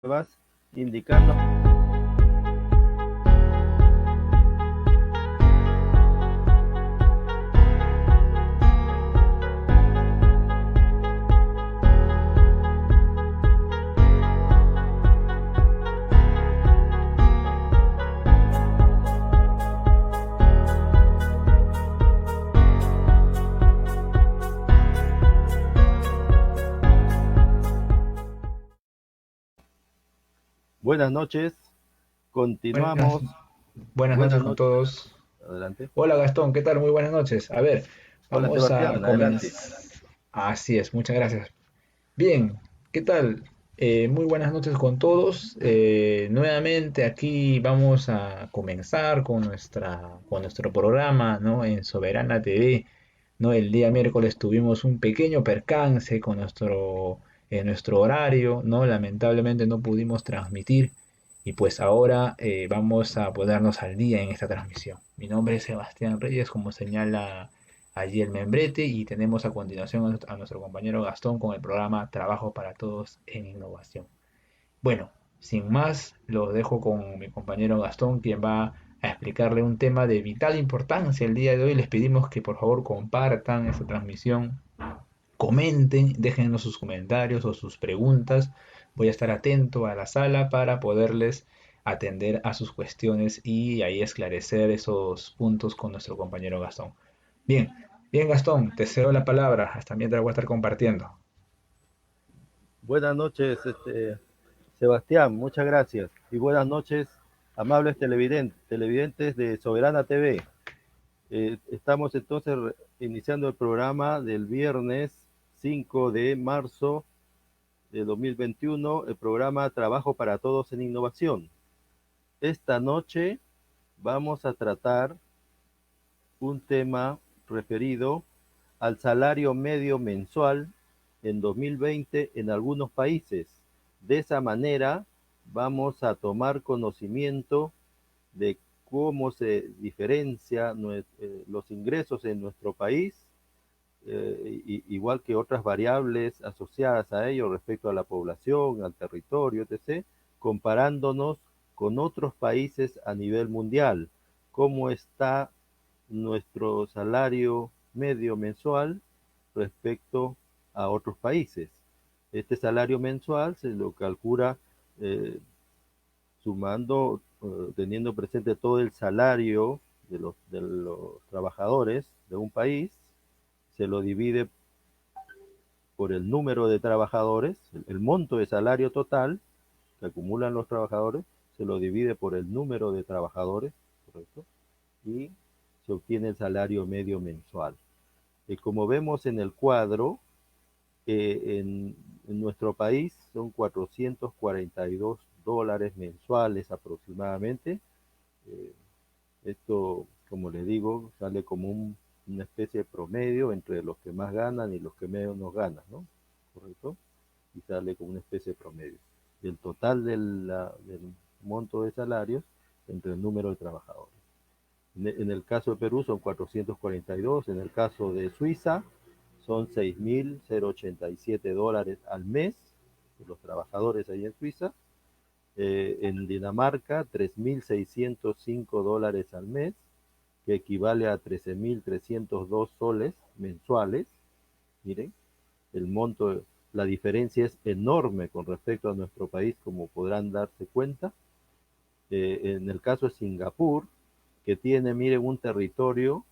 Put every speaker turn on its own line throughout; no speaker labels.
vas indicando. Buenas noches,
Buenas,
continuamos.
buenas
Buenas
noches con
noches,
todos.
adelante.
Hola Gastón, ¿qué tal? Muy buenas noches. A ver,
Hola
vamos a
Sebastián, adelante.
comenzar. Así es, muchas gracias. Bien, ¿qué tal? Muy buenas noches con todos. Nuevamente aquí vamos a comenzar con con nuestro programa, ¿no? En Soberana TV, ¿no? El día miércoles tuvimos un pequeño percance con nuestro horario, ¿no? Lamentablemente no pudimos transmitir y pues ahora vamos a ponernos al día en esta transmisión. Mi nombre es Sebastián Reyes, como señala allí el membrete, y tenemos a continuación a nuestro compañero Gastón con el programa Trabajo para Todos en Innovación. Bueno, sin más, lo dejo con mi compañero Gastón, quien va a explicarle un tema de vital importancia el día de hoy. Les pedimos que por favor compartan esta transmisión, comenten, déjenos sus comentarios o sus preguntas. Voy a estar atento a la sala para poderles atender a sus cuestiones y ahí esclarecer esos puntos con nuestro compañero Gastón. Bien, bien Gastón, te cedo la palabra. Hasta mientras voy a estar compartiendo.
Buenas noches, Sebastián, muchas gracias. Y buenas noches, amables televidentes de Soberana TV. Estamos entonces iniciando el programa del viernes 5 de marzo de 2021, el programa Trabajo para Todos en Innovación. Esta noche vamos a tratar un tema referido al salario medio mensual en 2020 en algunos países. De esa manera vamos a tomar conocimiento de cómo se diferencia los ingresos en nuestro país, igual que otras variables asociadas a ello respecto a la población, al territorio, etc., comparándonos con otros países a nivel mundial. ¿Cómo está nuestro salario medio mensual respecto a otros países? Este salario mensual se lo calcula eh, sumando, teniendo presente todo el salario de los trabajadores de un país, se lo divide por el número de trabajadores, el monto de salario total que acumulan los trabajadores, se lo divide por el número de trabajadores, ¿correcto? Y se obtiene el salario medio mensual. Como vemos en el cuadro, en nuestro país son $442 mensuales aproximadamente. Eh, Esto, como les digo, sale como una especie de promedio entre los que más ganan y los que menos ganan, ¿no? ¿Correcto? Y sale como una especie de promedio. Del total del monto de salarios entre el número de trabajadores. En el caso de Perú son 442, en el caso de Suiza son $6,087 al mes, de los trabajadores ahí en Suiza. En Dinamarca, $3,605 al mes, que equivale a 13,302 soles mensuales. Miren, el monto, la diferencia es enorme con respecto a nuestro país, como podrán darse cuenta. En el caso de Singapur, que tiene, miren, un territorio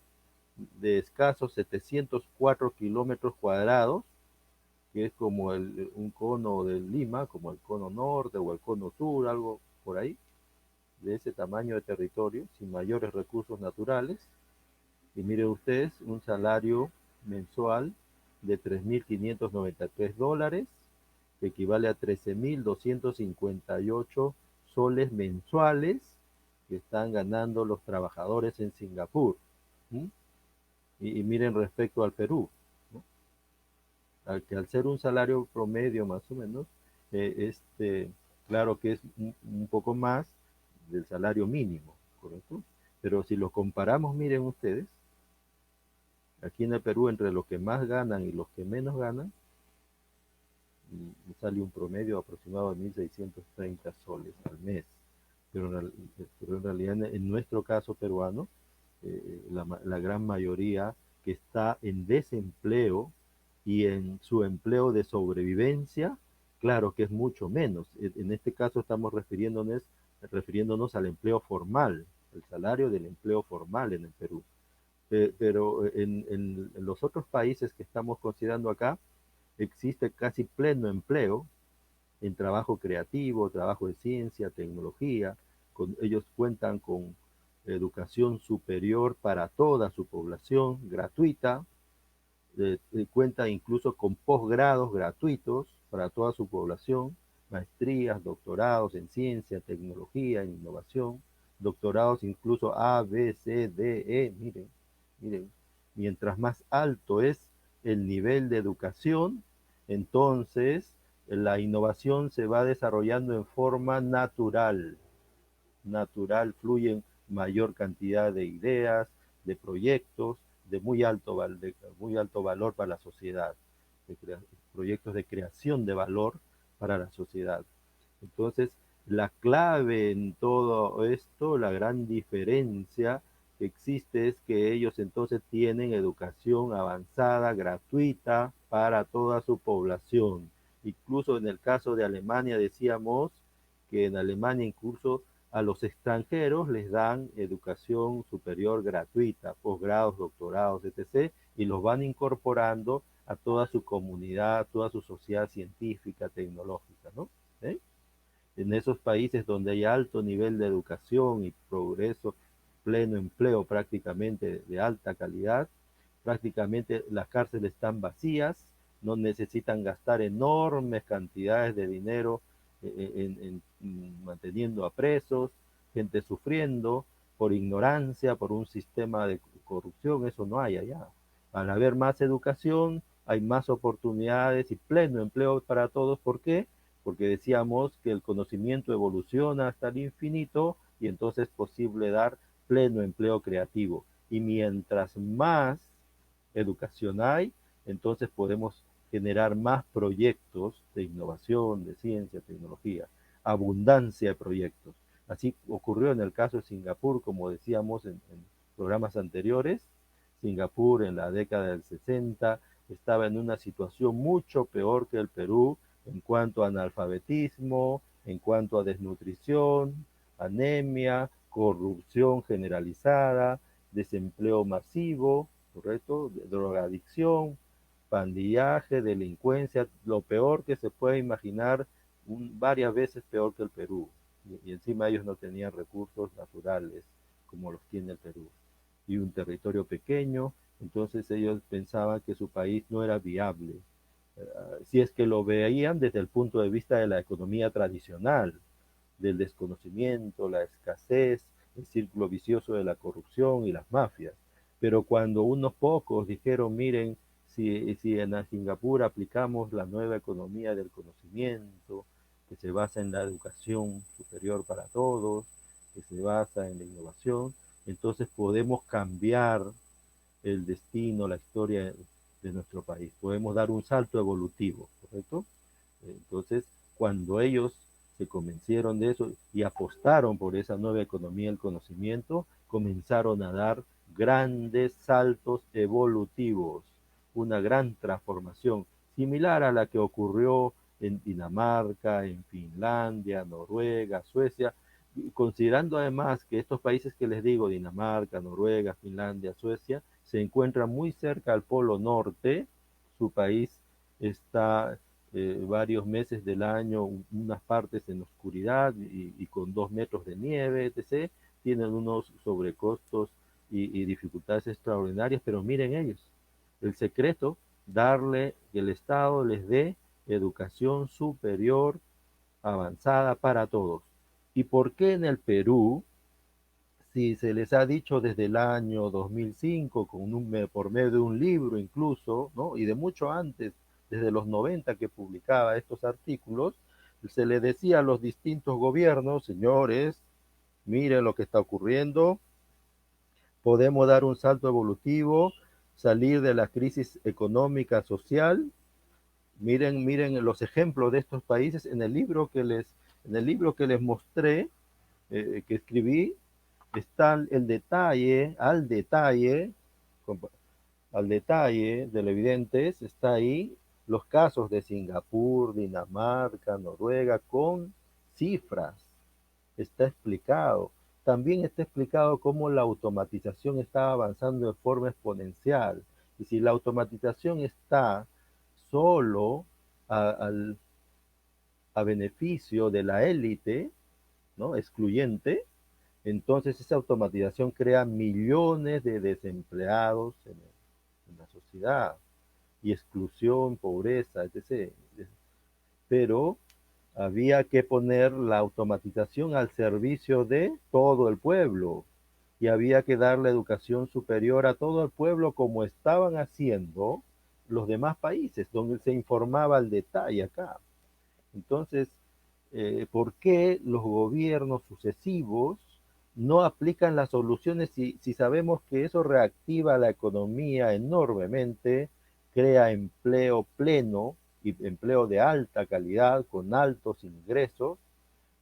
de escasos 704 kilómetros cuadrados, que es como un cono de Lima, como el cono norte o el cono sur, algo por ahí, de ese tamaño de territorio, sin mayores recursos naturales. Y miren ustedes, un salario mensual de $3,593, que equivale a 13,258 soles mensuales que están ganando los trabajadores en Singapur. ¿Mm? Y miren respecto al Perú, ¿no? Que al ser un salario promedio más o menos, claro que es un poco más del salario mínimo, ¿correcto? Pero si lo comparamos, miren ustedes, aquí en el Perú, entre los que más ganan y los que menos ganan, me sale un promedio aproximado de 1.630 soles al mes. Pero en realidad en nuestro caso peruano, la gran mayoría que está en desempleo y en su empleo de sobrevivencia, claro que es mucho menos. En este caso estamos refiriéndonos al empleo formal, el salario del empleo formal en el Perú. Pero en los otros países que estamos considerando acá, existe casi pleno empleo en trabajo creativo, trabajo de ciencia, tecnología. Ellos cuentan con educación superior para toda su población, gratuita. Cuenta incluso con posgrados gratuitos para toda su población, maestrías, doctorados en ciencia, tecnología, en innovación, doctorados incluso A, B, C, D, E, miren, mientras más alto es el nivel de educación, entonces la innovación se va desarrollando en forma fluyen mayor cantidad de ideas, de proyectos de muy alto valor para la sociedad, de proyectos de creación de valor para la sociedad. Entonces, la clave en todo esto, la gran diferencia que existe es que ellos entonces tienen educación avanzada, gratuita para toda su población. Incluso en el caso de Alemania decíamos que en Alemania incluso a los extranjeros les dan educación superior gratuita, posgrados, doctorados, etc., y los van incorporando a toda su comunidad, a toda su sociedad científica, tecnológica, ¿no? ¿Eh? En esos países donde hay alto nivel de educación y progreso, pleno empleo prácticamente de alta calidad, prácticamente las cárceles están vacías, no necesitan gastar enormes cantidades de dinero manteniendo a presos, gente sufriendo por ignorancia, por un sistema de corrupción, eso no hay allá. Al haber más educación, hay más oportunidades y pleno empleo para todos. ¿Por qué? Porque decíamos que el conocimiento evoluciona hasta el infinito y entonces es posible dar pleno empleo creativo. Y mientras más educación hay, entonces podemos generar más proyectos de innovación, de ciencia, tecnología, abundancia de proyectos. Así ocurrió en el caso de Singapur, como decíamos en programas anteriores. Singapur en la década del 60 estaba en una situación mucho peor que el Perú en cuanto a analfabetismo, en cuanto a desnutrición, anemia, corrupción generalizada, desempleo masivo, ¿correcto? Drogadicción, pandillaje, delincuencia, lo peor que se puede imaginar, varias veces peor que el Perú. Y encima ellos no tenían recursos naturales como los tiene el Perú. Y un territorio pequeño, entonces ellos pensaban que su país no era viable. Si es que lo veían desde el punto de vista de la economía tradicional, del desconocimiento, la escasez, el círculo vicioso de la corrupción y las mafias. Pero cuando unos pocos dijeron, miren, si en Singapur aplicamos la nueva economía del conocimiento, que se basa en la educación superior para todos, que se basa en la innovación, entonces podemos cambiar el destino, la historia de nuestro país. Podemos dar un salto evolutivo, ¿correcto? Entonces, cuando ellos se convencieron de eso y apostaron por esa nueva economía del conocimiento, comenzaron a dar grandes saltos evolutivos, una gran transformación, similar a la que ocurrió en Dinamarca, en Finlandia, Noruega, Suecia, considerando además que estos países que les digo, Dinamarca, Noruega, Finlandia, Suecia, se encuentran muy cerca al Polo Norte. Su país está varios meses del año, unas partes en oscuridad y con 2 metros de nieve, etc. Tienen unos sobrecostos y dificultades extraordinarias, pero miren ellos, el secreto, darle, que el Estado les dé educación superior avanzada para todos. ¿Y por qué en el Perú, si se les ha dicho desde el año 2005, por medio de un libro incluso, ¿no? Y de mucho antes, desde los 90 que publicaba estos artículos, se le decía a los distintos gobiernos, señores, miren lo que está ocurriendo, podemos dar un salto evolutivo, salir de la crisis económica, social, Miren los ejemplos de estos países en el libro que les mostré, que escribí, está el detalle, al detalle del evidentes, está ahí los casos de Singapur, Dinamarca, Noruega, con cifras, está explicado. También está explicado cómo la automatización está avanzando de forma exponencial. Y si la automatización está solo a, al, a beneficio de la élite, ¿no? Excluyente, entonces esa automatización crea millones de desempleados en la sociedad y exclusión, pobreza, etc. Pero había que poner la automatización al servicio de todo el pueblo y había que dar la educación superior a todo el pueblo como estaban haciendo los demás países, donde se informaba al detalle acá. Entonces, ¿por qué los gobiernos sucesivos no aplican las soluciones si sabemos que eso reactiva la economía enormemente, crea empleo pleno y empleo de alta calidad con altos ingresos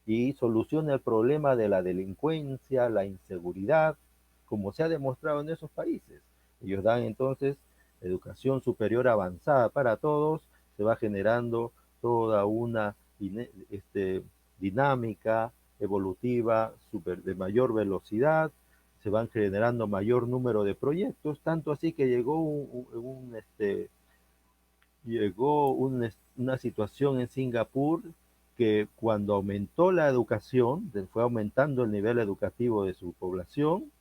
y soluciona el problema de la delincuencia, la inseguridad, como se ha demostrado en esos países? Ellos dan entonces educación superior avanzada para todos, se va generando toda una dinámica evolutiva de mayor velocidad, se van generando mayor número de proyectos, tanto así que llegó una situación en Singapur que cuando aumentó la educación, fue aumentando el nivel educativo de su población,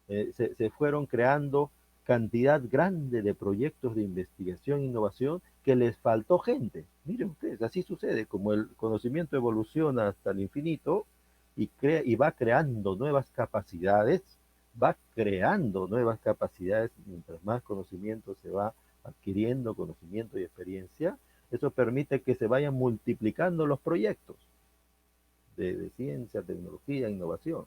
se fueron creando cantidad grande de proyectos de investigación e innovación que les faltó gente. Miren ustedes, así sucede, como el conocimiento evoluciona hasta el infinito y va creando nuevas capacidades, mientras más conocimiento se va adquiriendo, conocimiento y experiencia, eso permite que se vayan multiplicando los proyectos de ciencia, tecnología, innovación.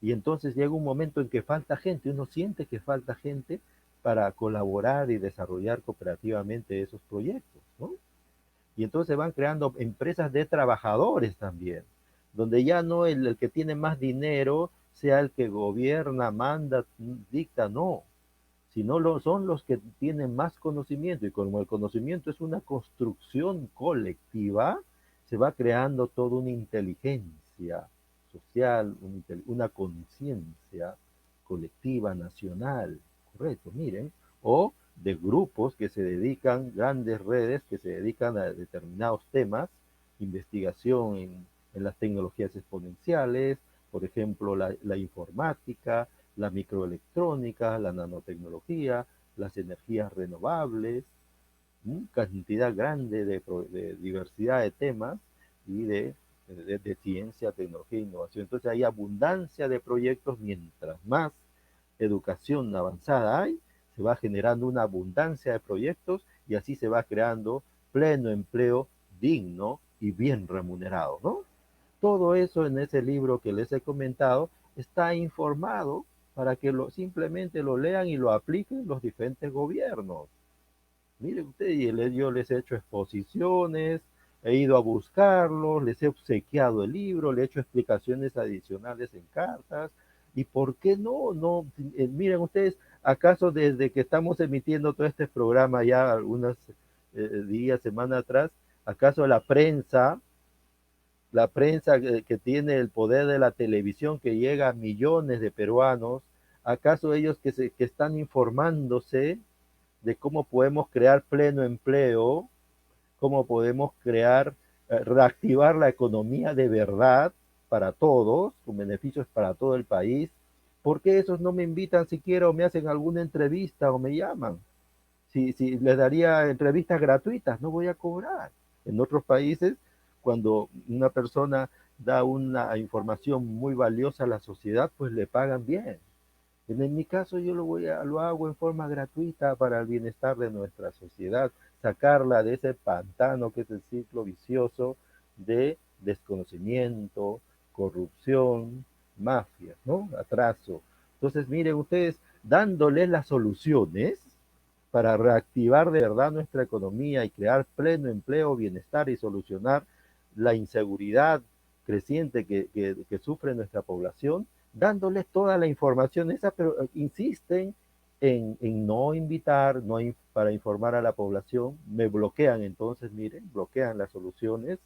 Y entonces llega un momento en que falta gente, uno siente que falta gente para colaborar y desarrollar cooperativamente esos proyectos, ¿no? Y entonces van creando empresas de trabajadores también, donde ya no el que tiene más dinero sea el que gobierna, manda, dicta, no, sino son los que tienen más conocimiento. Y como el conocimiento es una construcción colectiva, se va creando toda una inteligencia social, una conciencia colectiva, nacional, correcto, miren, o de grupos que se dedican, grandes redes que se dedican a determinados temas, investigación en las tecnologías exponenciales, por ejemplo, la informática, la microelectrónica, la nanotecnología, las energías renovables, cantidad grande de diversidad de temas y de ciencia, tecnología e innovación. Entonces hay abundancia de proyectos, mientras más educación avanzada hay, se va generando una abundancia de proyectos y así se va creando pleno empleo digno y bien remunerado, ¿no? Todo eso en ese libro que les he comentado está informado para que simplemente lo lean y lo apliquen los diferentes gobiernos. Miren ustedes, yo les he hecho exposiciones, he ido a buscarlos, les he obsequiado el libro, le he hecho explicaciones adicionales en cartas. ¿Y por qué no? Miren ustedes, ¿acaso desde que estamos emitiendo todo este programa ya algunos días, semanas atrás, acaso la prensa que tiene el poder de la televisión que llega a millones de peruanos, acaso ellos que están informándose de cómo podemos crear pleno empleo, cómo podemos reactivar la economía de verdad para todos, con beneficios para todo el país? ¿Por qué esos no me invitan siquiera o me hacen alguna entrevista o me llaman? Si les daría entrevistas gratuitas, no voy a cobrar. En otros países, cuando una persona da una información muy valiosa a la sociedad, pues le pagan bien. En mi caso yo lo hago en forma gratuita para el bienestar de nuestra sociedad, sacarla de ese pantano que es el ciclo vicioso de desconocimiento, corrupción, mafias, ¿no? Atraso. Entonces, miren ustedes, dándoles las soluciones, para reactivar de verdad nuestra economía y crear pleno empleo, bienestar y solucionar la inseguridad creciente que sufre nuestra población, dándoles toda la información esa, pero insisten en no invitar, no para informar a la población, me bloquean entonces, miren, bloquean las soluciones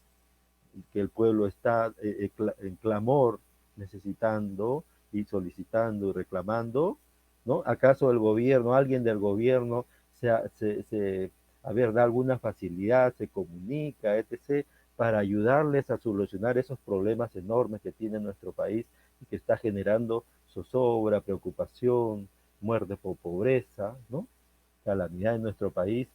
que el pueblo está en clamor necesitando y solicitando y reclamando, ¿no? ¿Acaso el gobierno, alguien del gobierno, a ver, da alguna facilidad, se comunica, etc., para ayudarles a solucionar esos problemas enormes que tiene nuestro país y que está generando zozobra, preocupación, muerte por pobreza, ¿no? Calamidad en nuestro país,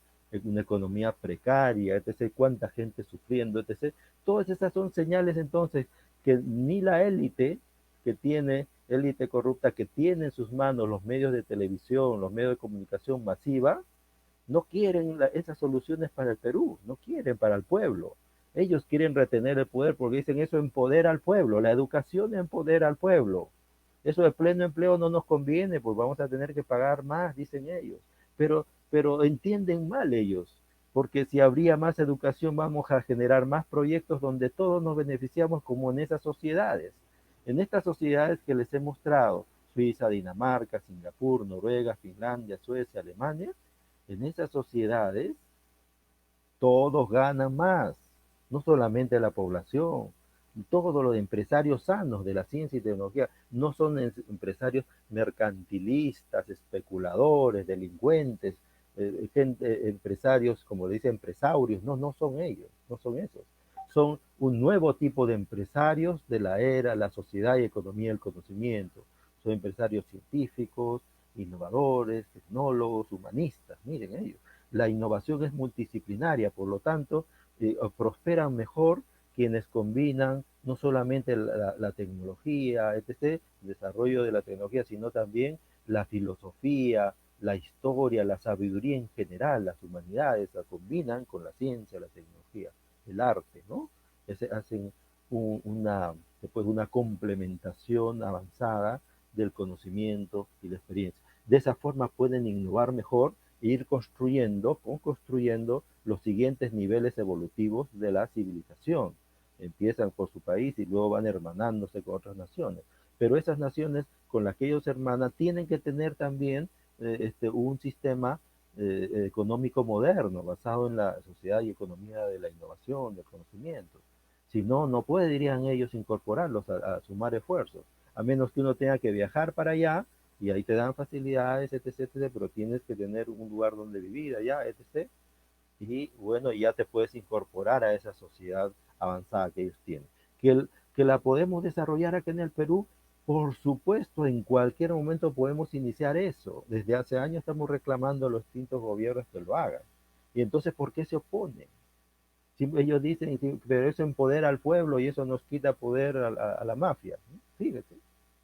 una economía precaria, etc., cuánta gente sufriendo, etc. Todas esas son señales entonces que ni la élite que tiene, élite corrupta que tiene en sus manos los medios de televisión, los medios de comunicación masiva, no quieren esas soluciones para el Perú, no quieren para el pueblo. Ellos quieren retener el poder porque dicen eso empodera al pueblo, la educación empodera al pueblo. Eso de pleno empleo no nos conviene, pues vamos a tener que pagar más, dicen ellos. Pero entienden mal ellos, porque si habría más educación vamos a generar más proyectos donde todos nos beneficiamos como en esas sociedades. En estas sociedades que les he mostrado, Suiza, Dinamarca, Singapur, Noruega, Finlandia, Suecia, Alemania, en esas sociedades todos ganan más, no solamente la población, todos los empresarios sanos de la ciencia y tecnología, no son empresarios mercantilistas, especuladores, delincuentes, empresarios, como dice, empresarios, no, no son ellos, no son esos. Son un nuevo tipo de empresarios de la era, la sociedad y economía del conocimiento. Son empresarios científicos, innovadores, tecnólogos, humanistas, miren ellos. La innovación es multidisciplinaria, por lo tanto, prosperan mejor quienes combinan no solamente la tecnología, etc., el desarrollo de la tecnología, sino también la filosofía, la historia, la sabiduría en general, las humanidades, la combinan con la ciencia, la tecnología, el arte, ¿no? Hacen una, después una complementación avanzada del conocimiento y la experiencia. De esa forma pueden innovar mejor e ir construyendo los siguientes niveles evolutivos de la civilización. Empiezan por su país y luego van hermanándose con otras naciones. Pero esas naciones con las que ellos hermanan tienen que tener también un sistema económico moderno, basado en la sociedad y economía de la innovación, del conocimiento. Si no, no podrían ellos incorporarlos a sumar esfuerzos, a menos que uno tenga que viajar para allá y ahí te dan facilidades, etc., etc., pero tienes que tener un lugar donde vivir allá, etc., y bueno, ya te puedes incorporar a esa sociedad avanzada que ellos tienen. Que la podemos desarrollar aquí en el Perú, por supuesto, en cualquier momento podemos iniciar eso. Desde hace años estamos reclamando a los distintos gobiernos que lo hagan. Y entonces, ¿por qué se oponen? Si ellos dicen, pero eso empodera al pueblo y eso nos quita poder a la mafia. Fíjate,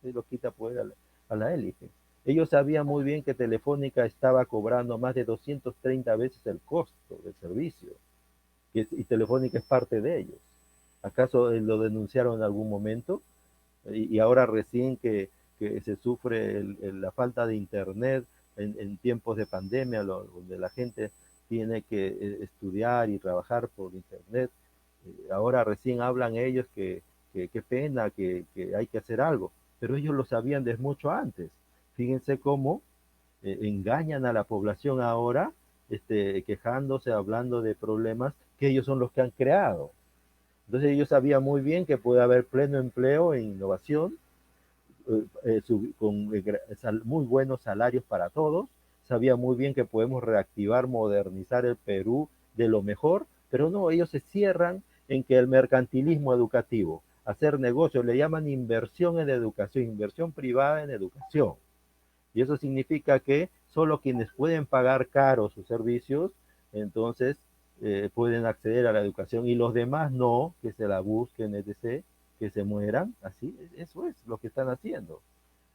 eso quita poder a la élite. Ellos sabían muy bien que Telefónica estaba cobrando más de 230 veces el costo del servicio y Telefónica es parte de ellos. ¿Acaso lo denunciaron en algún momento? Y ahora recién que se sufre la falta de internet en tiempos de pandemia, donde la gente tiene que estudiar y trabajar por internet, ahora recién hablan ellos que qué pena, que hay que hacer algo, pero ellos lo sabían desde mucho antes. Fíjense cómo engañan a la población ahora, quejándose, hablando de problemas que ellos son los que han creado. Entonces ellos sabían muy bien que puede haber pleno empleo e innovación, con muy buenos salarios para todos, sabía muy bien que podemos reactivar, modernizar el Perú de lo mejor, pero no, ellos se cierran en que el mercantilismo educativo, hacer negocios, le llaman inversión en educación, inversión privada en educación. Y eso significa que solo quienes pueden pagar caro sus servicios, entonces pueden acceder a la educación y los demás no, que se la busquen, etc., que se mueran, así, eso es lo que están haciendo.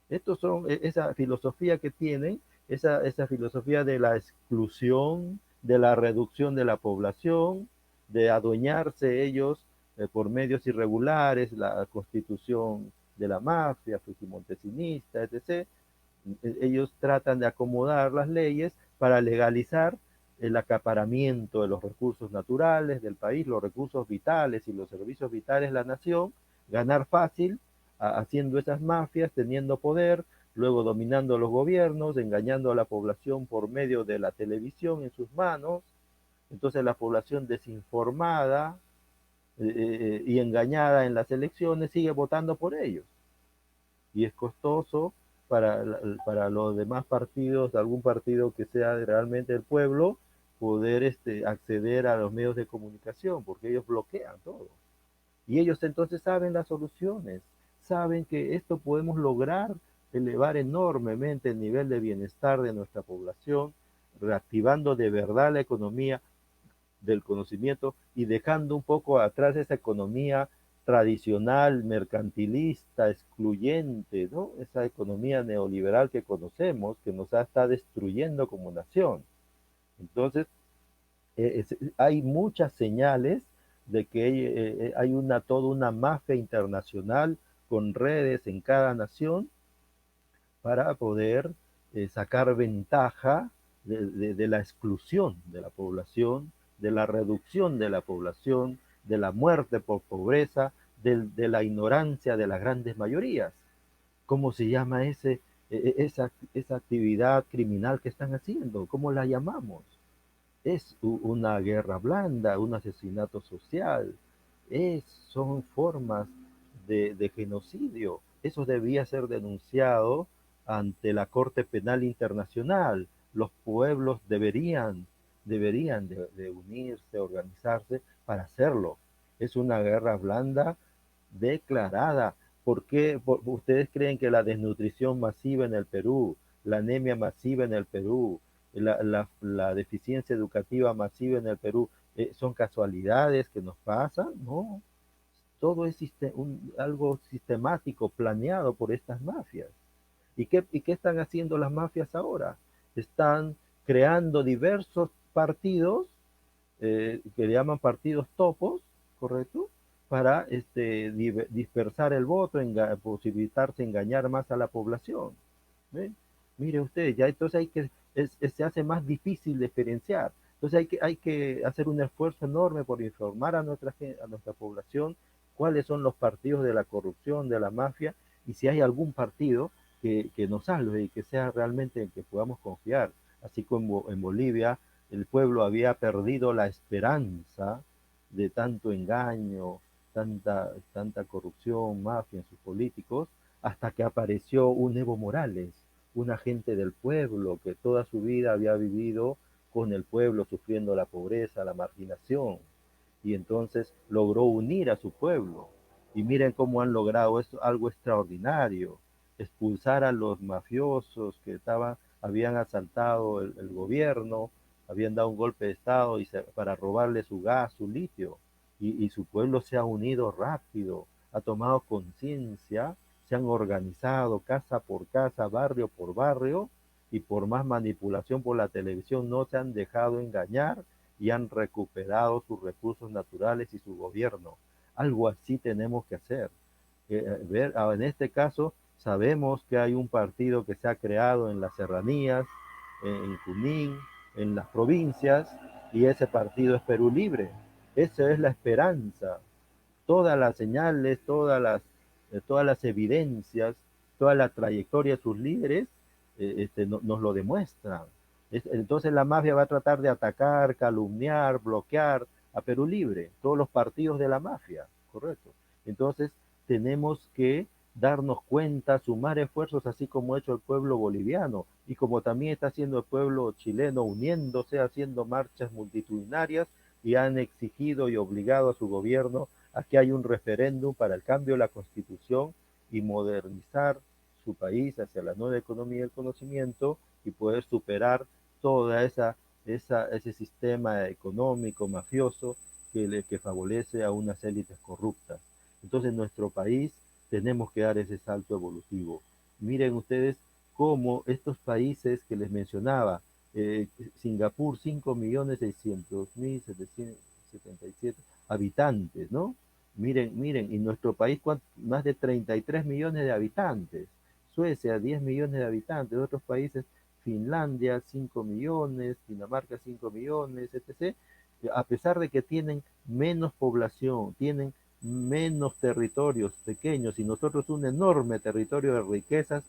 Estos son esa filosofía que tienen, esa filosofía de la exclusión, de la reducción de la población, de adueñarse ellos por medios irregulares, la constitución de la mafia, fujimontesista, etc. Ellos tratan de acomodar las leyes para legalizar el acaparamiento de los recursos naturales del país, los recursos vitales y los servicios vitales de la nación, ganar fácil haciendo esas mafias, teniendo poder, luego dominando los gobiernos, engañando a la población por medio de la televisión en sus manos. Entonces la población desinformada y engañada en las elecciones sigue votando por ellos. Y es costoso para los demás partidos, algún partido que sea realmente el pueblo, poder acceder a los medios de comunicación, porque ellos bloquean todo. Y ellos entonces saben las soluciones, saben que esto podemos lograr elevar enormemente el nivel de bienestar de nuestra población, reactivando de verdad la economía del conocimiento y dejando un poco atrás esa economía tradicional, mercantilista, excluyente, ¿no? Esa economía neoliberal que conocemos, que nos está destruyendo como nación. Entonces, hay muchas señales de que hay toda una mafia internacional con redes en cada nación para poder sacar ventaja de la exclusión de la población, de la reducción de la población, de la muerte por pobreza, de la ignorancia de las grandes mayorías. ¿Cómo se llama esa actividad criminal que están haciendo? ¿Cómo la llamamos? Es una guerra blanda, un asesinato social, son formas de genocidio. Eso debía ser denunciado ante la Corte Penal Internacional. Los pueblos deberían de unirse, organizarse para hacerlo. Es una guerra blanda declarada. ¿Por qué ustedes creen que la desnutrición masiva en el Perú, la anemia masiva en el Perú, la deficiencia educativa masiva en el Perú, son casualidades que nos pasan? No, todo es algo sistemático, planeado por estas mafias. ¿Y qué están haciendo las mafias ahora? Están creando diversos partidos que le llaman partidos topos, ¿correcto? Para dispersar el voto, posibilitarse engañar más a la población. ¿Ve? Mire usted, ya entonces se hace más difícil diferenciar. Entonces hay que hacer un esfuerzo enorme por informar a nuestra población cuáles son los partidos de la corrupción, de la mafia, y si hay algún partido que nos salve y que sea realmente en que podamos confiar. Así como en Bolivia el pueblo había perdido la esperanza de tanto engaño, tanta corrupción, mafia en sus políticos, hasta que apareció un Evo Morales, un agente del pueblo que toda su vida había vivido con el pueblo, sufriendo la pobreza, la marginación, y entonces logró unir a su pueblo. Y miren cómo han logrado esto, algo extraordinario, expulsar a los mafiosos que habían asaltado el gobierno, habían dado un golpe de estado para robarle su gas, su litio, y su pueblo se ha unido rápido, ha tomado conciencia, se han organizado casa por casa, barrio por barrio, y por más manipulación por la televisión no se han dejado engañar y han recuperado sus recursos naturales y su gobierno. Algo así tenemos que hacer. En este caso, sabemos que hay un partido que se ha creado en las serranías, en Junín, en las provincias, y ese partido es Perú Libre. Esa es la esperanza. Todas las señales, todas las evidencias, toda la trayectoria de sus líderes nos lo demuestran. Entonces la mafia va a tratar de atacar, calumniar, bloquear a Perú Libre, todos los partidos de la mafia, ¿correcto? Entonces tenemos que darnos cuenta, sumar esfuerzos, así como ha hecho el pueblo boliviano y como también está haciendo el pueblo chileno, uniéndose, haciendo marchas multitudinarias, y han exigido y obligado a su gobierno a que haya un referéndum para el cambio de la constitución y modernizar su país hacia la nueva economía del conocimiento y poder superar toda ese sistema económico mafioso que favorece a unas élites corruptas. Entonces, en nuestro país tenemos que dar ese salto evolutivo. Miren ustedes cómo estos países que les mencionaba, Singapur, 5.600.777 habitantes, ¿no? Miren, y nuestro país más de 33 millones de habitantes. Suecia, 10 millones de habitantes, otros países Finlandia 5 millones, Dinamarca 5 millones, etc., a pesar de que tienen menos población, tienen menos territorios pequeños y nosotros un enorme territorio de riquezas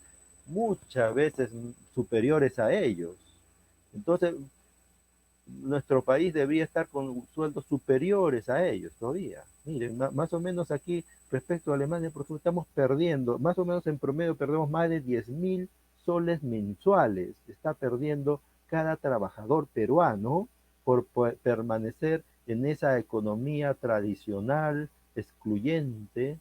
muchas veces superiores a ellos. Entonces, nuestro país debería estar con sueldos superiores a ellos todavía. Miren, más o menos aquí respecto a Alemania, porque estamos perdiendo, más o menos en promedio perdemos más de 10.000 soles mensuales. Está perdiendo cada trabajador peruano por permanecer en esa economía tradicional, excluyente,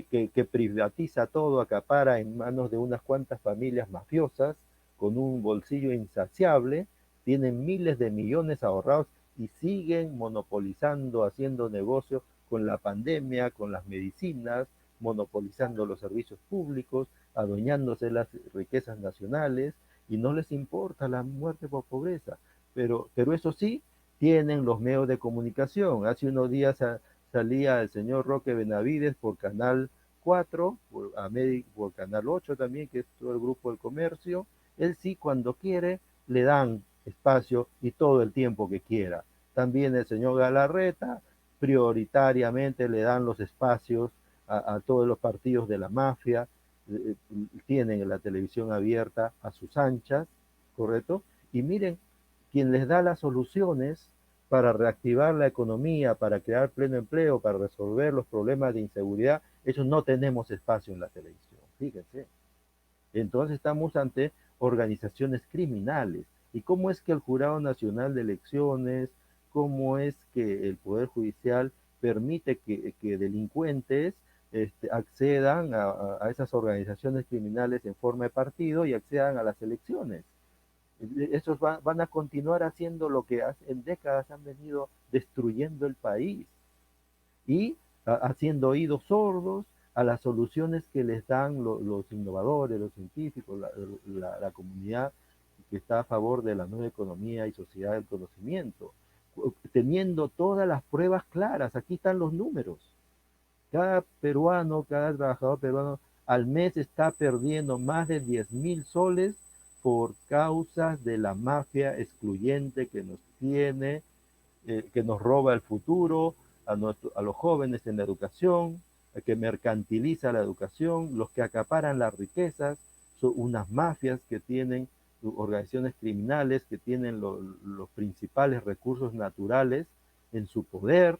que privatiza todo, acapara en manos de unas cuantas familias mafiosas con un bolsillo insaciable, tienen miles de millones ahorrados y siguen monopolizando, haciendo negocio con la pandemia, con las medicinas, monopolizando los servicios públicos, adueñándose de las riquezas nacionales y no les importa la muerte por pobreza. Pero eso sí, tienen los medios de comunicación. Hace unos días salía el señor Roque Benavides por Canal 4, por Canal 8 también, que es todo el grupo del comercio. Él sí, cuando quiere, le dan espacio y todo el tiempo que quiera. También el señor Galarreta prioritariamente le dan los espacios a todos los partidos de la mafia, tienen la televisión abierta a sus anchas, ¿correcto? Y miren, quien les da las soluciones para reactivar la economía, para crear pleno empleo, para resolver los problemas de inseguridad, ellos no tenemos espacio en la televisión, fíjense. Entonces estamos ante organizaciones criminales. ¿Y cómo es que el Jurado Nacional de Elecciones, cómo es que el Poder Judicial permite que delincuentes accedan a esas organizaciones criminales en forma de partido y accedan a las elecciones? Esos van a continuar haciendo lo que en décadas han venido destruyendo el país y haciendo oídos sordos a las soluciones que les dan los innovadores, los científicos, la comunidad que está a favor de la nueva economía y sociedad del conocimiento, teniendo todas las pruebas claras. Aquí están los números. Cada peruano, cada trabajador peruano al mes está perdiendo más de 10.000 soles por causas de la mafia excluyente que nos tiene, que nos roba el futuro, a los jóvenes en la educación, que mercantiliza la educación, los que acaparan las riquezas, son unas mafias que tienen organizaciones criminales, que tienen los principales recursos naturales en su poder.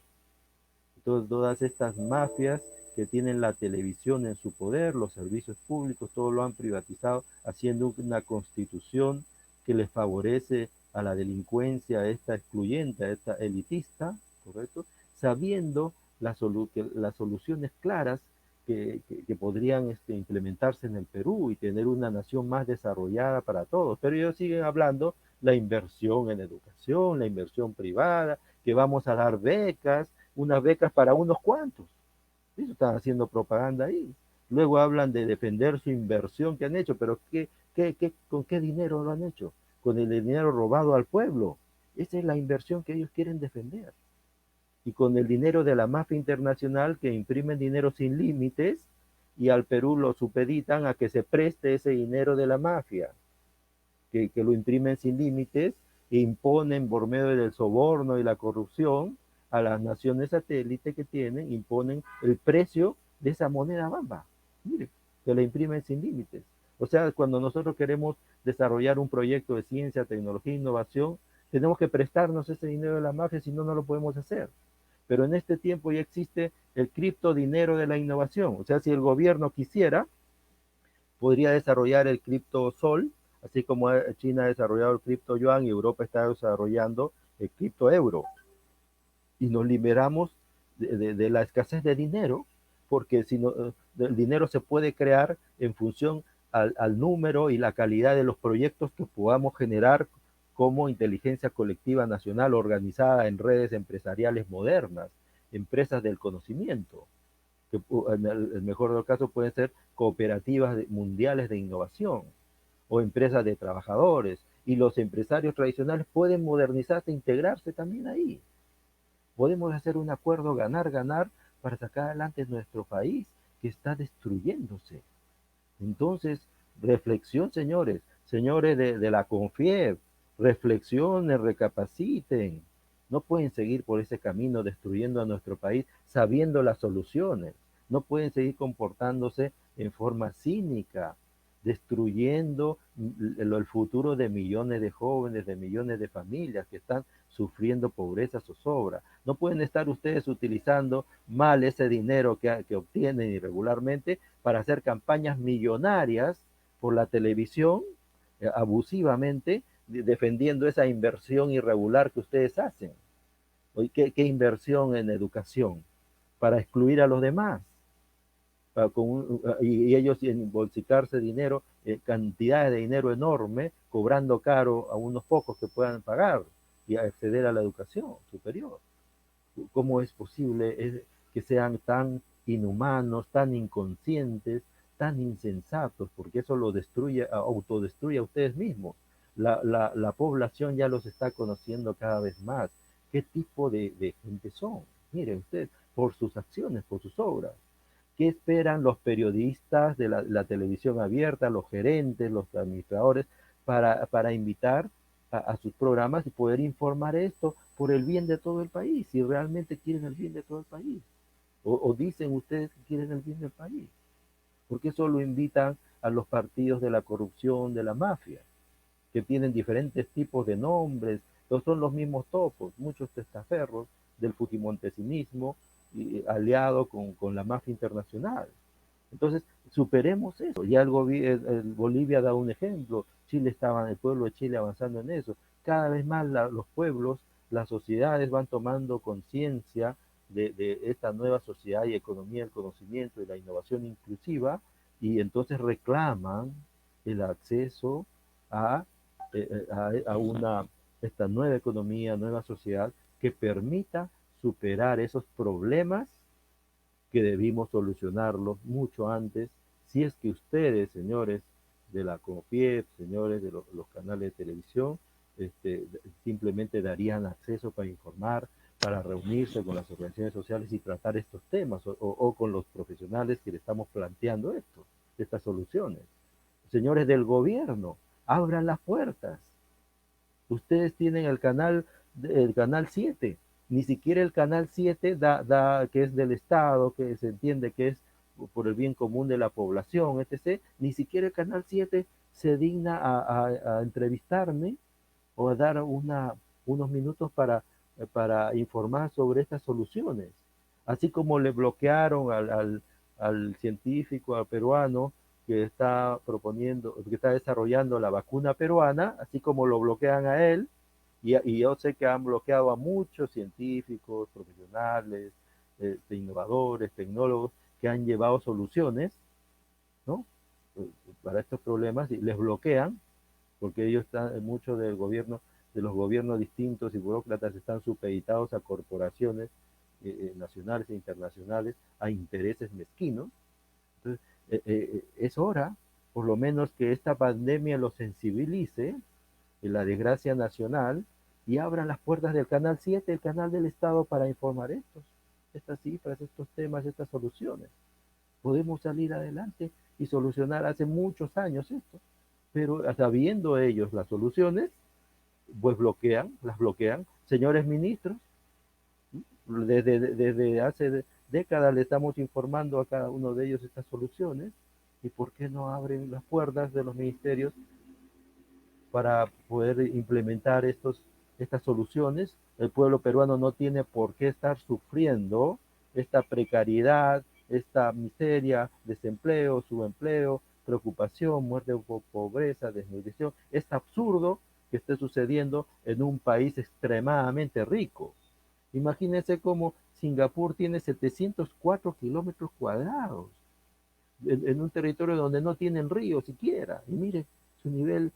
Entonces, todas estas mafias que tienen la televisión en su poder, los servicios públicos, todo lo han privatizado, haciendo una constitución que les favorece a la delincuencia, a esta excluyente, a esta elitista, ¿correcto? Sabiendo las soluciones claras que podrían implementarse en el Perú y tener una nación más desarrollada para todos. Pero ellos siguen hablando la inversión en educación, la inversión privada, que vamos a dar becas, unas becas para unos cuantos. Eso están haciendo propaganda ahí. Luego hablan de defender su inversión que han hecho, pero ¿con qué dinero lo han hecho? Con el dinero robado al pueblo. Esa es la inversión que ellos quieren defender. Y con el dinero de la mafia internacional que imprimen dinero sin límites y al Perú lo supeditan a que se preste ese dinero de la mafia, que lo imprimen sin límites e imponen por medio del soborno y la corrupción a las naciones satélite que tienen, imponen el precio de esa moneda bamba. Mire, que la imprimen sin límites. O sea, cuando nosotros queremos desarrollar un proyecto de ciencia, tecnología e innovación, tenemos que prestarnos ese dinero de la mafia, si no, no lo podemos hacer. Pero en este tiempo ya existe el criptodinero de la innovación. O sea, si el gobierno quisiera, podría desarrollar el cripto sol, así como China ha desarrollado el cripto yuan y Europa está desarrollando el cripto euro. Y nos liberamos de la escasez de dinero, porque si no, el dinero se puede crear en función al número y la calidad de los proyectos que podamos generar como inteligencia colectiva nacional organizada en redes empresariales modernas, empresas del conocimiento, que en el mejor de los casos pueden ser cooperativas mundiales de innovación o empresas de trabajadores, y los empresarios tradicionales pueden modernizarse, integrarse también ahí. Podemos hacer un acuerdo ganar-ganar para sacar adelante nuestro país que está destruyéndose. Entonces, reflexión, señores, Señores de la CONFIEP, reflexionen, recapaciten. No pueden seguir por ese camino destruyendo a nuestro país sabiendo las soluciones. No pueden seguir comportándose en forma cínica, destruyendo el futuro de millones de jóvenes, de millones de familias que están sufriendo pobreza zozobra. No pueden estar ustedes utilizando mal ese dinero que obtienen irregularmente para hacer campañas millonarias por la televisión abusivamente defendiendo esa inversión irregular que ustedes hacen. ¿Qué inversión en educación? Para excluir a los demás. Y ellos embolsicarse dinero, cantidades de dinero enorme, cobrando caro a unos pocos que puedan pagar y acceder a la educación superior. ¿Cómo es posible que sean tan inhumanos, tan inconscientes, tan insensatos? Porque eso lo destruye, autodestruye a ustedes mismos. La población ya los está conociendo cada vez más. ¿Qué tipo de gente son? Miren ustedes, por sus acciones, por sus obras. ¿Qué esperan los periodistas de la televisión abierta, los gerentes, los administradores, para invitar a sus programas y poder informar esto por el bien de todo el país, si realmente quieren el bien de todo el país? O dicen ustedes que quieren el bien del país. ¿Por qué solo invitan a los partidos de la corrupción, de la mafia, que tienen diferentes tipos de nombres, no son los mismos topos, muchos testaferros del fujimontesinismo aliado con la mafia internacional? Entonces, superemos eso. Ya el Bolivia da un ejemplo, Chile estaba, el pueblo de Chile avanzando en eso. Cada vez más los pueblos, las sociedades van tomando conciencia de esta nueva sociedad y economía del conocimiento y la innovación inclusiva, y entonces reclaman el acceso a, esta nueva economía, nueva sociedad que permita superar esos problemas que debimos solucionarlos mucho antes, si es que ustedes, señores de la CONFIEP, señores de los canales de televisión, simplemente darían acceso para informar, para reunirse con las organizaciones sociales y tratar estos temas, o con los profesionales que le estamos planteando estas soluciones. Señores del gobierno, abran las puertas. Ustedes tienen el canal 7, ni siquiera el canal 7 que es del Estado, que se entiende que es por el bien común de la población, etc. Ni siquiera el canal 7 se digna a entrevistarme o a dar unos minutos para informar sobre estas soluciones. Así como le bloquearon al científico, al peruano, que está proponiendo, que está desarrollando la vacuna peruana, así como lo bloquean a él, y yo sé que han bloqueado a muchos científicos, profesionales, innovadores, tecnólogos, que han llevado soluciones, ¿no? Para estos problemas, y les bloquean, porque ellos están, muchos del gobierno, de los gobiernos distintos y burócratas están supeditados a corporaciones nacionales e internacionales, a intereses mezquinos. Entonces, es hora, por lo menos, que esta pandemia los sensibilice en la desgracia nacional y abran las puertas del Canal 7, el canal del Estado, para informar estas cifras, estos temas, estas soluciones. Podemos salir adelante y solucionar hace muchos años esto, pero sabiendo ellos las soluciones, pues las bloquean. Señores ministros, desde hace décadas le estamos informando a cada uno de ellos estas soluciones, y ¿por qué no abren las puertas de los ministerios para poder implementar estas soluciones? El pueblo peruano no tiene por qué estar sufriendo esta precariedad, esta miseria, desempleo, subempleo, preocupación, muerte por pobreza, desnutrición. Es absurdo que esté sucediendo en un país extremadamente rico. Imagínense cómo Singapur tiene 704 kilómetros cuadrados en un territorio donde no tienen río siquiera. Y mire su nivel,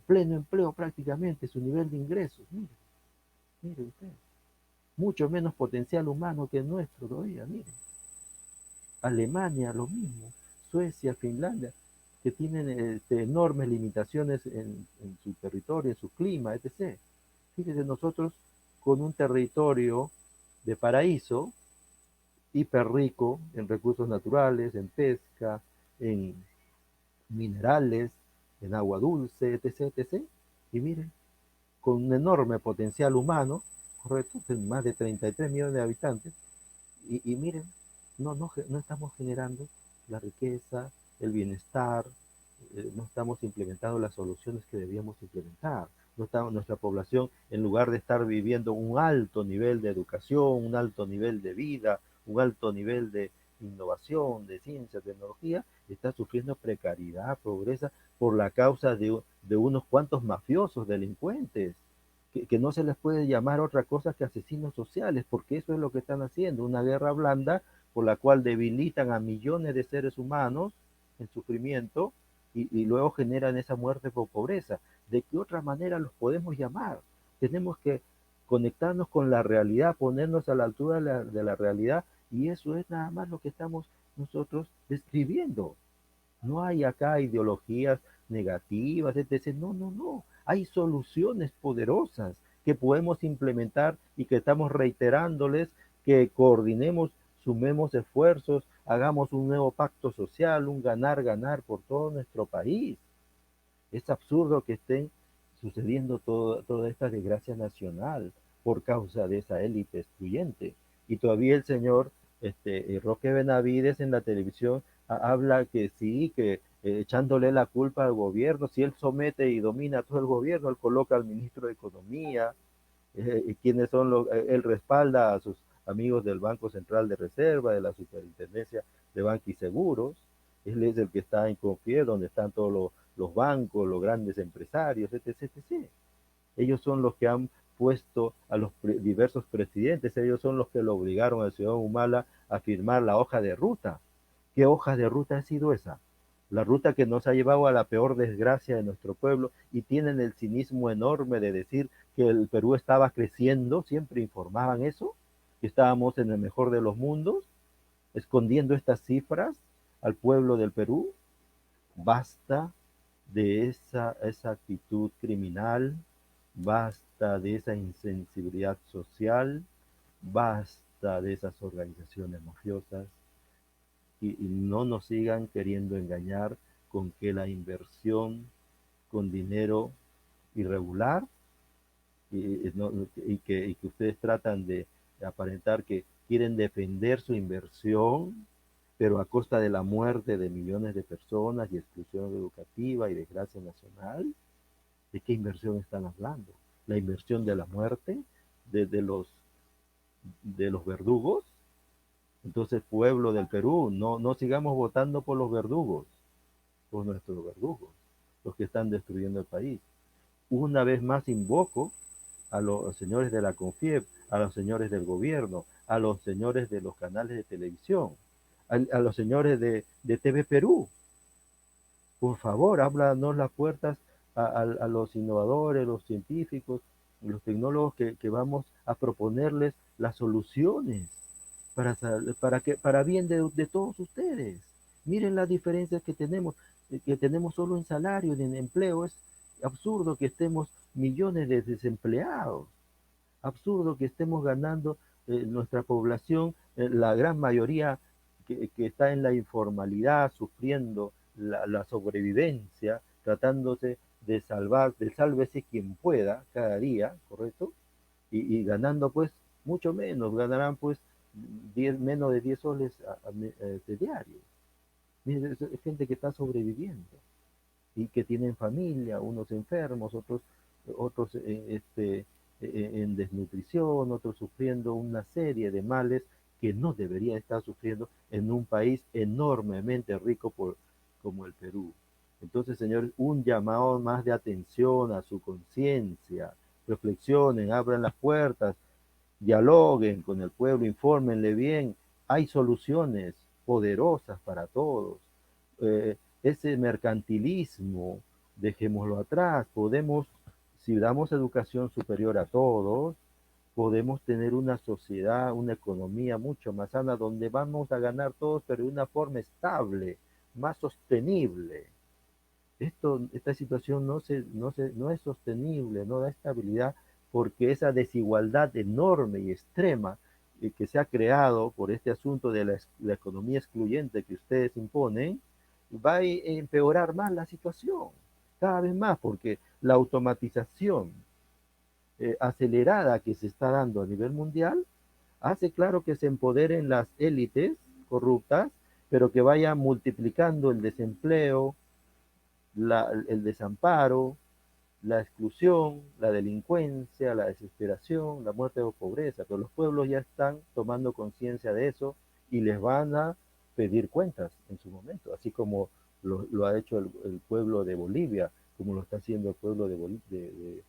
pleno empleo prácticamente, su nivel de ingresos. Mire usted, mucho menos potencial humano que el nuestro todavía. Mire, Alemania lo mismo, Suecia, Finlandia, que tienen enormes limitaciones en su territorio, en su clima, etc. Fíjense, nosotros con un territorio de paraíso, hiper rico en recursos naturales, en pesca, en minerales, en agua dulce, etc., etc. Y miren, con un enorme potencial humano, correcto, más de 33 millones de habitantes, y miren, no estamos generando la riqueza, el bienestar, no estamos implementando las soluciones que debíamos implementar. No estamos, nuestra población, en lugar de estar viviendo un alto nivel de educación, un alto nivel de vida, un alto nivel de innovación, de ciencia, tecnología, está sufriendo precariedad, pobreza, por la causa de unos cuantos mafiosos, delincuentes, que no se les puede llamar otra cosa que asesinos sociales, porque eso es lo que están haciendo, una guerra blanda por la cual debilitan a millones de seres humanos en sufrimiento y luego generan esa muerte por pobreza. ¿De qué otra manera los podemos llamar? Tenemos que conectarnos con la realidad, ponernos a la altura de la realidad, y eso es nada más lo que estamos nosotros describiendo. No hay acá ideologías negativas, etc. No, no, no. Hay soluciones poderosas que podemos implementar y que estamos reiterándoles que coordinemos, sumemos esfuerzos, hagamos un nuevo pacto social, un ganar-ganar por todo nuestro país. Es absurdo que estén sucediendo toda esta desgracia nacional por causa de esa élite excluyente. Y todavía el señor Roque Benavides en la televisión habla que sí, que echándole la culpa al gobierno, si él somete y domina todo el gobierno, él coloca al ministro de Economía, quienes son él respalda a sus amigos del Banco Central de Reserva, de la Superintendencia de Banca y Seguros, él es el que está en Confier, donde están todos los bancos, los grandes empresarios, etc., etc. Ellos son los que han puesto a los diversos presidentes, ellos son los que lo obligaron al ciudadano Humala a firmar la hoja de ruta. ¿Qué hoja de ruta ha sido esa? La ruta que nos ha llevado a la peor desgracia de nuestro pueblo, y tienen el cinismo enorme de decir que el Perú estaba creciendo, siempre informaban eso, que estábamos en el mejor de los mundos, escondiendo estas cifras al pueblo del Perú. Basta de esa actitud criminal, basta de esa insensibilidad social, basta de esas organizaciones mafiosas, y no nos sigan queriendo engañar con que la inversión con dinero irregular, no, y que ustedes tratan de aparentar que quieren defender su inversión, pero a costa de la muerte de millones de personas y exclusión educativa y desgracia nacional. ¿De qué inversión están hablando? ¿La inversión de la muerte de los verdugos? Entonces, pueblo del Perú, no sigamos votando por los verdugos, por nuestros verdugos, los que están destruyendo el país. Una vez más invoco a los señores de la CONFIEP, a los señores del gobierno, a los señores de los canales de televisión, a los señores de TV Perú. Por favor, ábranos las puertas a los innovadores, los científicos, los tecnólogos que vamos a proponerles las soluciones para bien de todos ustedes. Miren las diferencias que tenemos solo en salario y en empleo. Es absurdo que estemos millones de desempleados, absurdo que estemos ganando nuestra población, la gran mayoría que está en la informalidad, sufriendo la sobrevivencia, tratándose de salvar, de sálvese quien pueda cada día, ¿correcto? Y ganando pues mucho menos, ganarán pues menos de 10 soles de diario. Miren, es gente que está sobreviviendo y que tienen familia, unos enfermos, otros en desnutrición, otros sufriendo una serie de males que no deberían estar sufriendo en un país enormemente rico como el Perú. Entonces, señores, un llamado más de atención a su conciencia, reflexionen, abran las puertas, dialoguen con el pueblo, infórmenle bien, hay soluciones poderosas para todos. Ese mercantilismo, dejémoslo atrás, podemos, si damos educación superior a todos, podemos tener una sociedad, una economía mucho más sana, donde vamos a ganar todos, pero de una forma estable, más sostenible. Esta situación no es sostenible, no da estabilidad, porque esa desigualdad enorme y extrema que se ha creado por este asunto de la economía excluyente que ustedes imponen, va a empeorar más la situación. cada vez más, porque la automatización acelerada que se está dando a nivel mundial hace claro que se empoderen las élites corruptas, pero que vaya multiplicando el desempleo, el desamparo, la exclusión, la delincuencia, la desesperación, la muerte o pobreza, pero los pueblos ya están tomando conciencia de eso y les van a pedir cuentas en su momento, así como lo ha hecho el pueblo de Bolivia, como lo está haciendo el pueblo de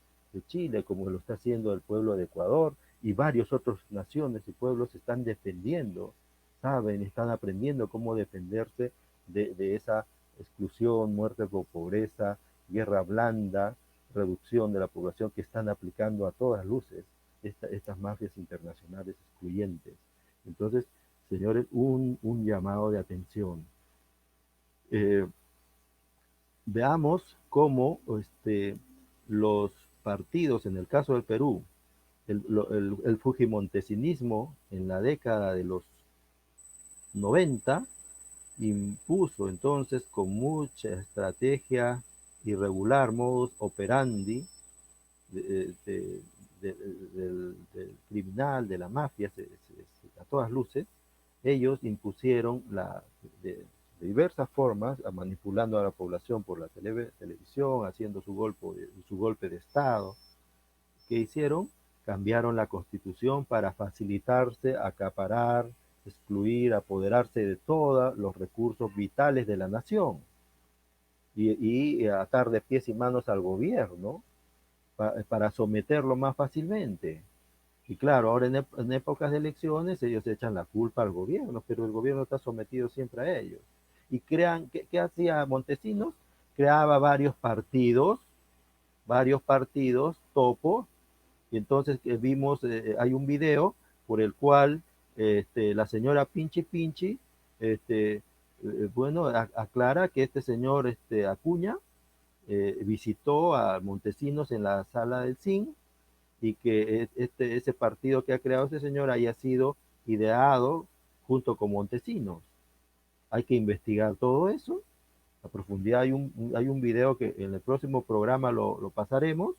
Chile, como lo está haciendo el pueblo de Ecuador, y varias otras naciones y pueblos se están defendiendo, saben, están aprendiendo cómo defenderse de esa exclusión, muerte por pobreza, guerra blanda, reducción de la población que están aplicando a todas luces estas mafias internacionales excluyentes. Entonces, señores, un llamado de atención. Eh, Veamos cómo los partidos, en el caso del Perú, el fujimontesinismo en la década de los 90 impuso entonces con mucha estrategia irregular, modus operandi, de, de, del criminal, de la mafia, a todas luces, ellos impusieron de diversas formas, manipulando a la población por la televisión, haciendo su golpe de Estado. ¿Qué hicieron? Cambiaron la constitución para facilitarse, acaparar, excluir, apoderarse de todos los recursos vitales de la nación y atar de pies y manos al gobierno para someterlo más fácilmente. Y claro, ahora en épocas de elecciones ellos echan la culpa al gobierno, pero el gobierno está sometido siempre a ellos. Y crean, ¿qué hacía Montesinos? Creaba varios partidos topo, y entonces vimos, hay un video por el cual la señora Pinchi Pinchi, bueno, aclara que este señor Acuña visitó a Montesinos en la sala del CIN y que ese partido que ha creado ese señor haya sido ideado junto con Montesinos. Hay que investigar todo eso a profundidad. Hay un video que en el próximo programa lo pasaremos,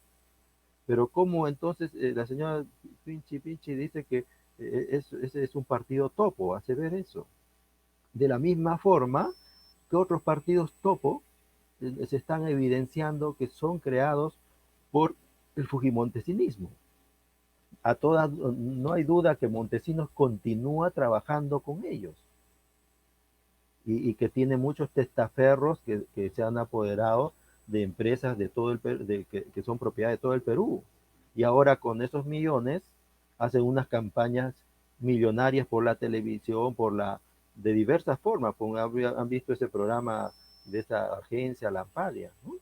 pero cómo entonces la señora Pinchi Pinchi dice que ese es un partido topo, hace ver eso. De la misma forma que otros partidos topo se están evidenciando que son creados por el fujimontesinismo. No hay duda que Montesinos continúa trabajando con ellos y que tiene muchos testaferros que se han apoderado de empresas de todo que son propiedad de todo el Perú. Y ahora con esos millones hacen unas campañas millonarias por la televisión, de diversas formas. Han visto ese programa de esa agencia, la Ampalia, ¿no?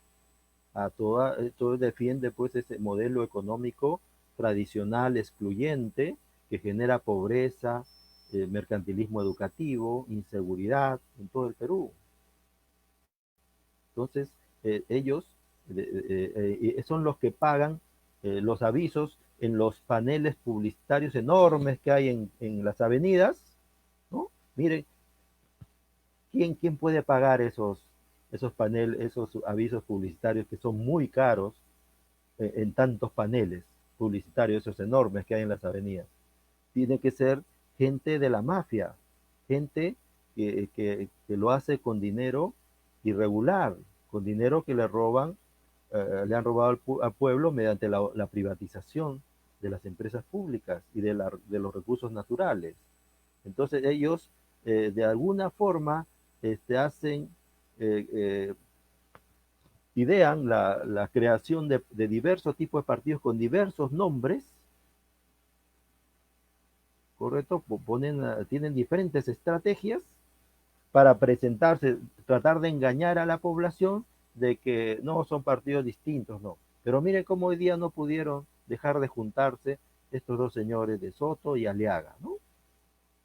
Todo defiende pues ese modelo económico tradicional excluyente que genera pobreza, mercantilismo educativo, inseguridad en todo el Perú. Entonces, ellos son los que pagan los avisos en los paneles publicitarios enormes que hay en las avenidas, ¿no? Miren, ¿quién puede pagar esos paneles, esos avisos publicitarios que son muy caros en tantos paneles publicitarios, esos enormes que hay en las avenidas? Tiene que ser gente de la mafia, gente que lo hace con dinero irregular, con dinero que le han robado al pueblo mediante la privatización de las empresas públicas y de los recursos naturales. Entonces ellos de alguna forma hacen, eh, eh, idean la creación de diversos tipos de partidos con diversos nombres, ¿correcto? Tienen diferentes estrategias para presentarse, tratar de engañar a la población de que no son partidos distintos, no. Pero miren cómo hoy día no pudieron dejar de juntarse estos dos señores de Soto y Aliaga, ¿no?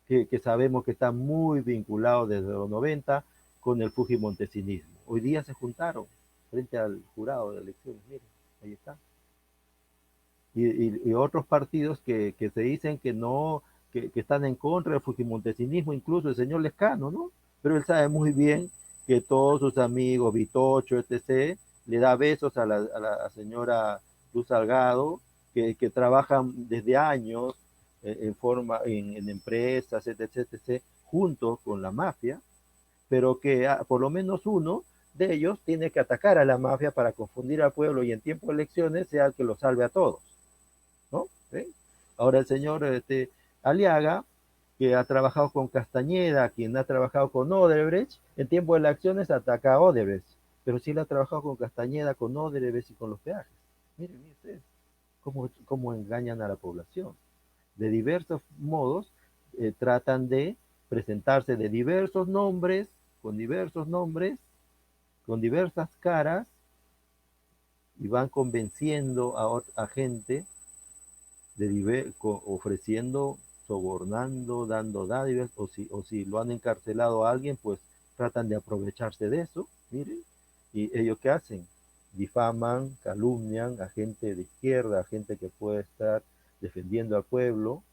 Que sabemos que están muy vinculados desde los 90 con el fujimontesinismo. Hoy día se juntaron frente al jurado de elecciones, miren, ahí está. Y otros partidos que se dicen que no, que están en contra del fujimontesinismo, incluso el señor Lescano, ¿no? Pero él sabe muy bien que todos sus amigos, Vitocho, etc., le da besos a la señora Luz Salgado, que trabajan desde años en empresas, etc., etc., junto con la mafia, pero que por lo menos uno de ellos tiene que atacar a la mafia para confundir al pueblo y en tiempo de elecciones sea el que lo salve a todos, ¿no? ¿Sí? Ahora el señor Aliaga, que ha trabajado con Castañeda, quien ha trabajado con Odebrecht, en tiempo de elecciones ataca a Odebrecht, pero sí él ha trabajado con Castañeda, con Odebrecht y con los peajes. Miren ustedes cómo engañan a la población. De diversos modos tratan de presentarse de diversos nombres, con diversos nombres, con diversas caras, y van convenciendo a gente ofreciendo, sobornando, dando dádivas, o si lo han encarcelado a alguien, pues tratan de aprovecharse de eso, miren, y ellos qué hacen, difaman, calumnian a gente de izquierda, a gente que puede estar defendiendo al pueblo,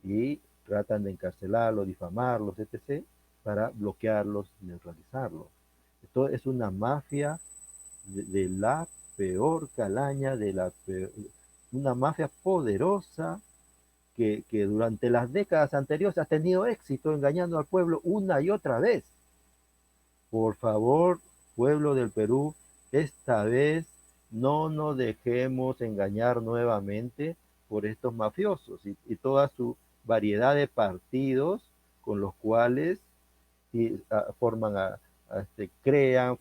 y tratan de encarcelarlos, difamarlos, etc., para bloquearlos, neutralizarlos. Esto es una mafia de la peor calaña, una mafia poderosa que durante las décadas anteriores ha tenido éxito engañando al pueblo una y otra vez. Por favor, pueblo del Perú, esta vez no nos dejemos engañar nuevamente por estos mafiosos y toda su variedad de partidos con los cuales forman crean,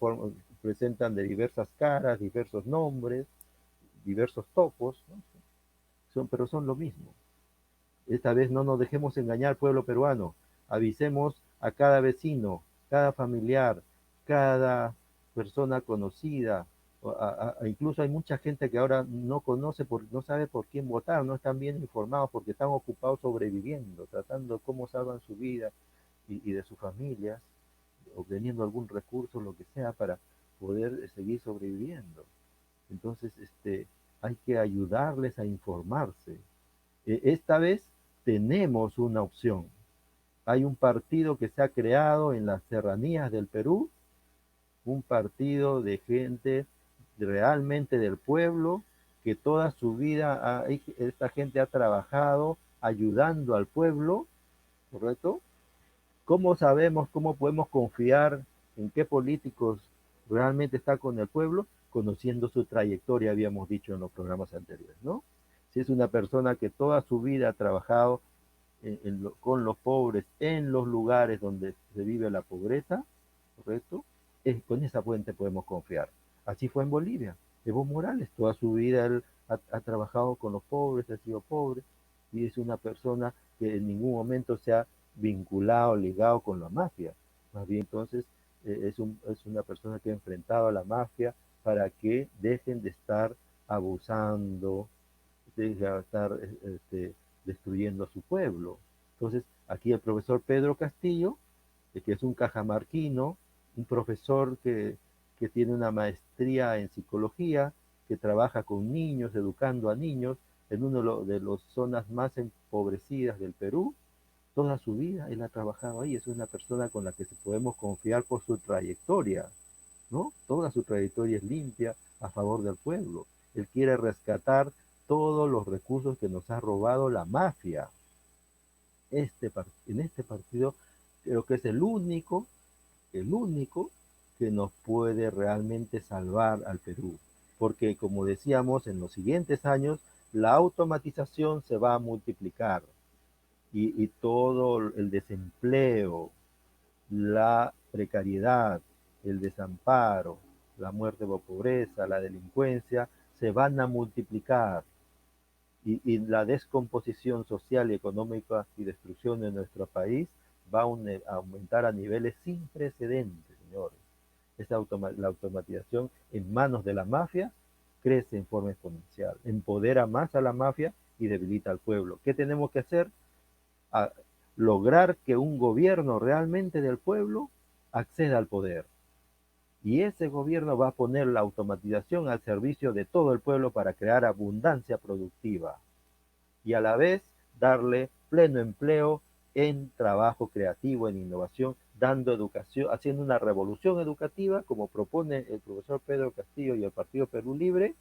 presentan de diversas caras, diversos nombres, diversos topos, ¿no? Pero son lo mismo. Esta vez no nos dejemos engañar, pueblo peruano. Avisemos a cada vecino, cada familiar, cada persona conocida. Incluso hay mucha gente que ahora no conoce, no sabe por quién votar, no están bien informados porque están ocupados sobreviviendo, tratando cómo salvan su vida y de sus familias, obteniendo algún recurso, lo que sea, para poder seguir sobreviviendo. Entonces, hay que ayudarles a informarse. Esta vez tenemos una opción. Hay un partido que se ha creado en las serranías del Perú, un partido de gente realmente del pueblo, que toda su vida esta gente ha trabajado ayudando al pueblo, ¿correcto? ¿Cómo sabemos, cómo podemos confiar en qué políticos realmente está con el pueblo? Conociendo su trayectoria, habíamos dicho en los programas anteriores, ¿no? Si es una persona que toda su vida ha trabajado con los pobres en los lugares donde se vive la pobreza, ¿correcto? Con esa fuente podemos confiar. Así fue en Bolivia. Evo Morales, toda su vida él ha trabajado con los pobres, ha sido pobre, y es una persona que en ningún momento se ha vinculado, ligado con la mafia. Más bien, entonces, es una persona que ha enfrentado a la mafia para que dejen de estar abusando, de estar destruyendo a su pueblo. Entonces, aquí el profesor Pedro Castillo, que es un cajamarquino, un profesor que tiene una maestría en psicología, que trabaja con niños, educando a niños, en una de las zonas más empobrecidas del Perú. Toda su vida él ha trabajado ahí, es una persona con la que podemos confiar por su trayectoria, ¿no? Toda su trayectoria es limpia, a favor del pueblo. Él quiere rescatar todos los recursos que nos ha robado la mafia. En este partido creo que es el único que nos puede realmente salvar al Perú. Porque como decíamos, en los siguientes años la automatización se va a multiplicar y todo el desempleo, la precariedad, el desamparo, la muerte por pobreza, la delincuencia, se van a multiplicar y la descomposición social y económica y destrucción de nuestro país va a aumentar a niveles sin precedentes, señores. La automatización en manos de la mafia crece en forma exponencial, empodera más a la mafia y debilita al pueblo. ¿Qué tenemos que hacer? A lograr que un gobierno realmente del pueblo acceda al poder. Y ese gobierno va a poner la automatización al servicio de todo el pueblo para crear abundancia productiva y a la vez darle pleno empleo en trabajo creativo, en innovación, dando educación, haciendo una revolución educativa, como propone el profesor Pedro Castillo y el Partido Perú Libre,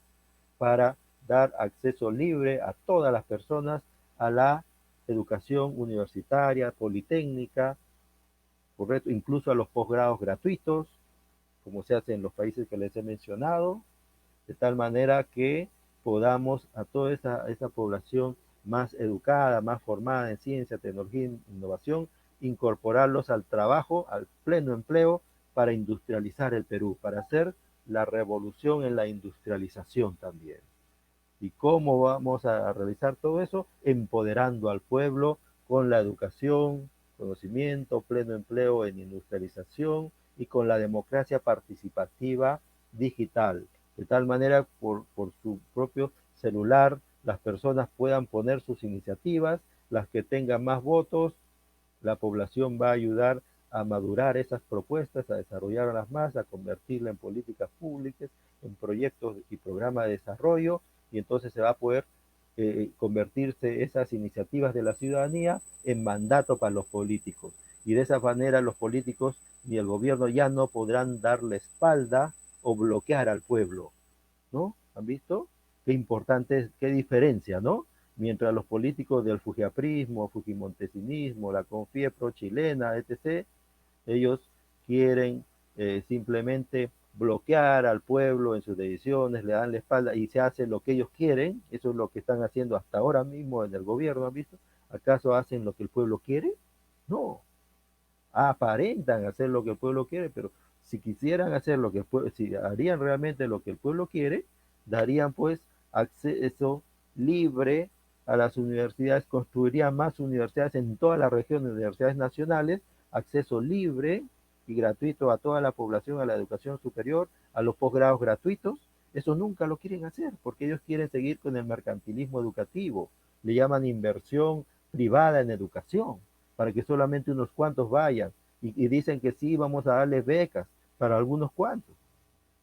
para dar acceso libre a todas las personas a la educación universitaria, politécnica, correcto, incluso a los posgrados gratuitos, como se hace en los países que les he mencionado, de tal manera que podamos a toda esa población más educada, más formada en ciencia, tecnología e innovación, incorporarlos al trabajo, al pleno empleo, para industrializar el Perú, para hacer la revolución en la industrialización también. ¿Y cómo vamos a realizar todo eso? Empoderando al pueblo con la educación, conocimiento, pleno empleo en industrialización y con la democracia participativa digital. De tal manera, por su propio celular, las personas puedan poner sus iniciativas, las que tengan más votos, la población va a ayudar a madurar esas propuestas, a desarrollarlas más, a convertirlas en políticas públicas, en proyectos y programas de desarrollo, y entonces se va a poder convertirse esas iniciativas de la ciudadanía en mandato para los políticos. Y de esa manera los políticos ni el gobierno ya no podrán darle espalda o bloquear al pueblo, ¿no? ¿Han visto? Qué importante, qué diferencia, ¿no? Mientras los políticos del fujiaprismo, fujimontesinismo, la Confiepro chilena, etc., ellos quieren simplemente bloquear al pueblo en sus decisiones, le dan la espalda y se hace lo que ellos quieren. Eso es lo que están haciendo hasta ahora mismo en el gobierno, ¿han visto? ¿Acaso hacen lo que el pueblo quiere? No, aparentan hacer lo que el pueblo quiere, pero si quisieran hacer lo que el pueblo, si harían realmente lo que el pueblo quiere, darían pues acceso libre a las universidades, construirían más universidades en toda la región, universidades nacionales, acceso libre y gratuito a toda la población a la educación superior, a los posgrados gratuitos. Eso nunca lo quieren hacer porque ellos quieren seguir con el mercantilismo educativo, le llaman inversión privada en educación, para que solamente unos cuantos vayan. Y dicen que sí, vamos a darles becas para algunos cuantos.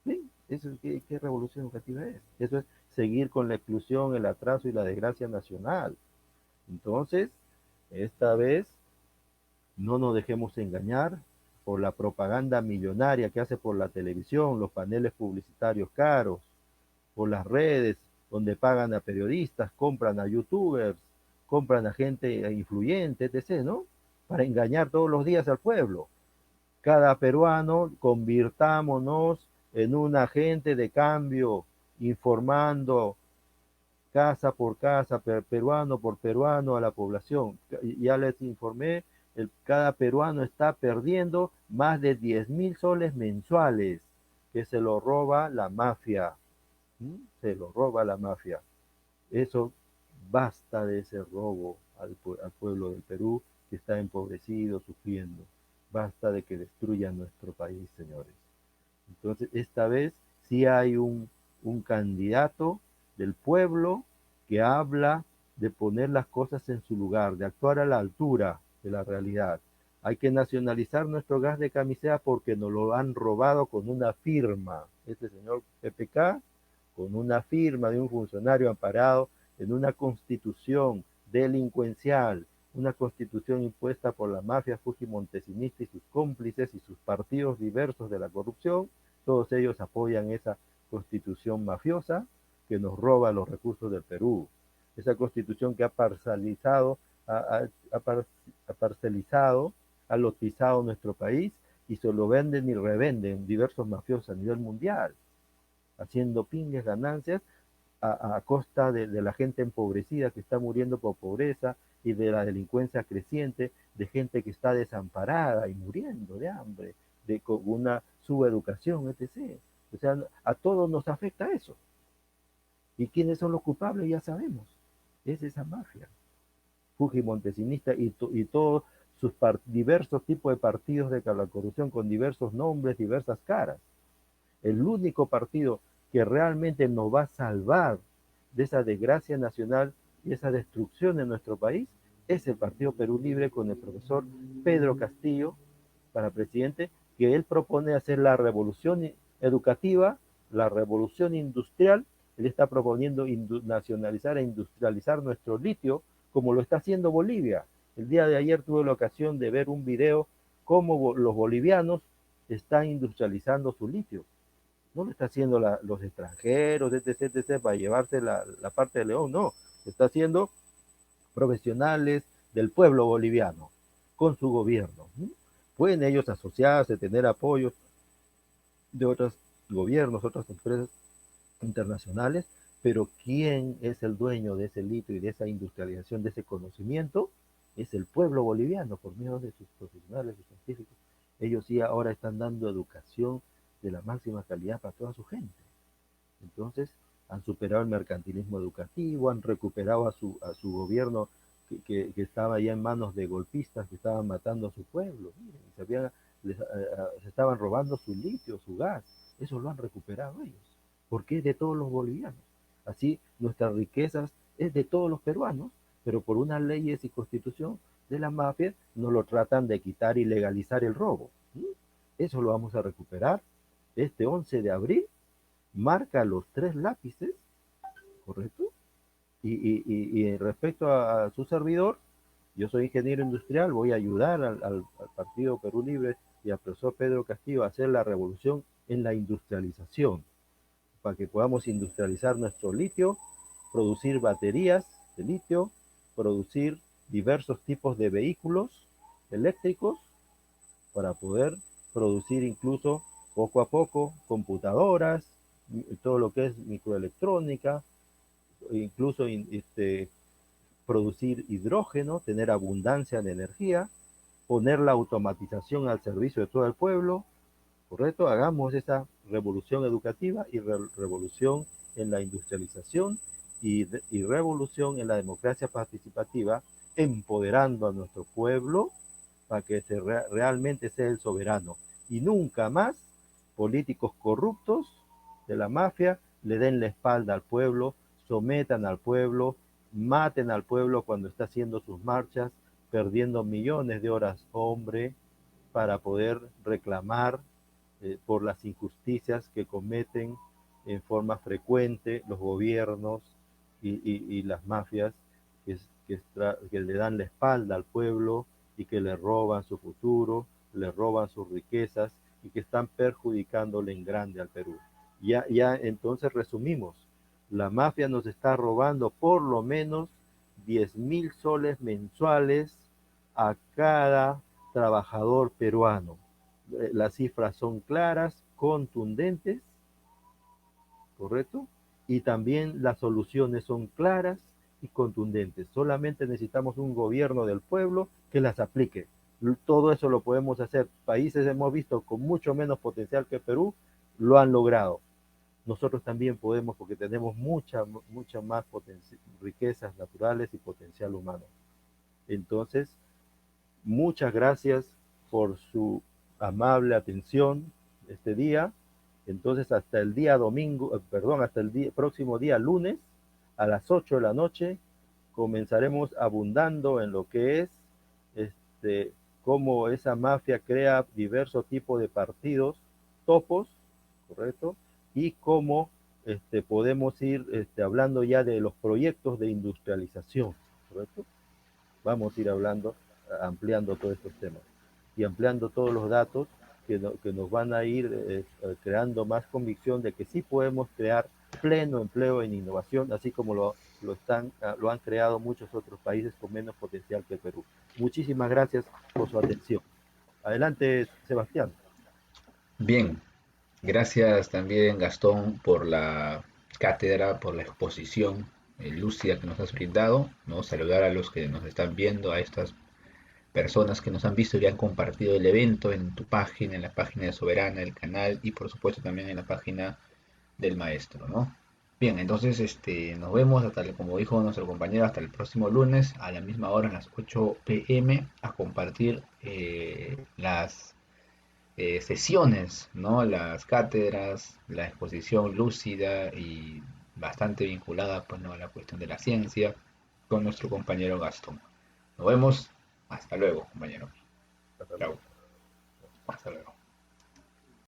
¿Sí? Eso es, ¿qué revolución educativa es? Eso es seguir con la exclusión, el atraso y la desgracia nacional. Entonces, esta vez no nos dejemos engañar por la propaganda millonaria que hace por la televisión, los paneles publicitarios caros, por las redes donde pagan a periodistas, compran a youtubers, compran a gente influyente, etc., ¿no? Para engañar todos los días al pueblo. Cada peruano, convirtámonos en un agente de cambio, informando casa por casa, peruano por peruano a la población. Ya les informé, cada peruano está perdiendo más de 10.000 soles mensuales que se lo roba la mafia. ¿Mm? Se lo roba la mafia. Eso, basta de ese robo al pueblo del Perú que está empobrecido, sufriendo. Basta de que destruyan nuestro país, señores. Entonces, esta vez sí hay un candidato del pueblo que habla de poner las cosas en su lugar, de actuar a la altura de la realidad. Hay que nacionalizar nuestro gas de camisea porque nos lo han robado con una firma. Este señor PPK, con una firma de un funcionario amparado en una constitución delincuencial, una constitución impuesta por la mafia fujimontesinista y sus cómplices y sus partidos diversos de la corrupción. Todos ellos apoyan esa constitución mafiosa que nos roba los recursos del Perú. Esa constitución que ha parcializado, ha parcelizado, ha lotizado nuestro país y se lo venden y revenden diversos mafiosos a nivel mundial, haciendo pingues ganancias a costa de la gente empobrecida que está muriendo por pobreza y de la delincuencia creciente, de gente que está desamparada y muriendo de hambre, con una subeducación, etc. O sea, a todos nos afecta eso. ¿Y quiénes son los culpables? Ya sabemos. Es esa mafia fujimontesinista y todos sus diversos tipos de partidos de la corrupción con diversos nombres, diversas caras. El único partido que realmente nos va a salvar de esa desgracia nacional y esa destrucción en nuestro país es el Partido Perú Libre con el profesor Pedro Castillo para presidente, que él propone hacer la revolución educativa, la revolución industrial. Él está proponiendo nacionalizar e industrializar nuestro litio como lo está haciendo Bolivia. El día de ayer tuve la ocasión de ver un video cómo los bolivianos están industrializando su litio. No lo está haciendo los extranjeros, etc., etc., para llevarse la parte de León, no. Lo está haciendo profesionales del pueblo boliviano con su gobierno. Pueden ellos asociarse, tener apoyo de otros gobiernos, otras empresas internacionales, pero ¿quién es el dueño de ese litio y de esa industrialización, de ese conocimiento? Es el pueblo boliviano, por medio de sus profesionales, sus científicos. Ellos sí ahora están dando educación de la máxima calidad para toda su gente. Entonces, han superado el mercantilismo educativo, han recuperado a su gobierno que estaba ya en manos de golpistas que estaban matando a su pueblo. Miren, se estaban robando su litio, su gas. Eso lo han recuperado ellos, porque es de todos los bolivianos. Así, nuestras riquezas es de todos los peruanos, pero por unas leyes y constitución de la mafia nos lo tratan de quitar y legalizar el robo. Eso lo vamos a recuperar este 11 de abril. Marca los 3 lápices, ¿correcto? Y respecto a su servidor, yo soy ingeniero industrial, voy a ayudar al Partido Perú Libre y al profesor Pedro Castillo a hacer la revolución en la industrialización, para que podamos industrializar nuestro litio, producir baterías de litio, producir diversos tipos de vehículos eléctricos, para poder producir incluso poco a poco computadoras, todo lo que es microelectrónica, incluso producir hidrógeno, tener abundancia de energía, poner la automatización al servicio de todo el pueblo, ¿correcto? Hagamos esa revolución educativa y revolución en la industrialización y revolución en la democracia participativa, empoderando a nuestro pueblo para que realmente sea el soberano. Y nunca más políticos corruptos de la mafia le den la espalda al pueblo, sometan al pueblo, maten al pueblo cuando está haciendo sus marchas, perdiendo millones de horas hombre para poder reclamar por las injusticias que cometen en forma frecuente los gobiernos y las mafias que le dan la espalda al pueblo y que le roban su futuro, le roban sus riquezas y que están perjudicándole en grande al Perú. Ya entonces resumimos, la mafia nos está robando por lo menos 10.000 soles mensuales a cada trabajador peruano. Las cifras son claras, contundentes, ¿correcto? Y también las soluciones son claras y contundentes. Solamente necesitamos un gobierno del pueblo que las aplique. Todo eso lo podemos hacer. Países hemos visto con mucho menos potencial que Perú, lo han logrado. Nosotros también podemos porque tenemos mucha más riquezas naturales y potencial humano. Entonces, muchas gracias por su amable atención este día. Entonces, hasta el día domingo, perdón, hasta el próximo día lunes a las 8 de la noche comenzaremos abundando en lo que es este, cómo esa mafia crea diversos tipos de partidos, topos, ¿correcto? Y cómo podemos ir hablando ya de los proyectos de industrialización, ¿correcto? Vamos a ir hablando, ampliando todos estos temas y ampliando todos los datos que nos van a ir creando más convicción de que sí podemos crear pleno empleo en innovación, así como lo han creado muchos otros países con menos potencial que Perú. Muchísimas gracias por su atención. Adelante, Sebastián.
Bien, gracias también Gastón por la cátedra, por la exposición lúcida que nos has brindado, ¿no? Saludar a los que nos están viendo, a estas personas que nos han visto y han compartido el evento en tu página, en la página de Soberana, el canal y por supuesto también en la página del maestro, ¿no? Bien, entonces nos vemos hasta, como dijo nuestro compañero, hasta el próximo lunes a la misma hora, a las 8 p.m. a compartir las sesiones, ¿no? Las cátedras, la exposición lúcida y bastante vinculada, pues, ¿no? A la cuestión de la ciencia con nuestro compañero Gastón. Nos vemos. Hasta luego, compañero.
Hasta
Chao.
luego.
Hasta luego.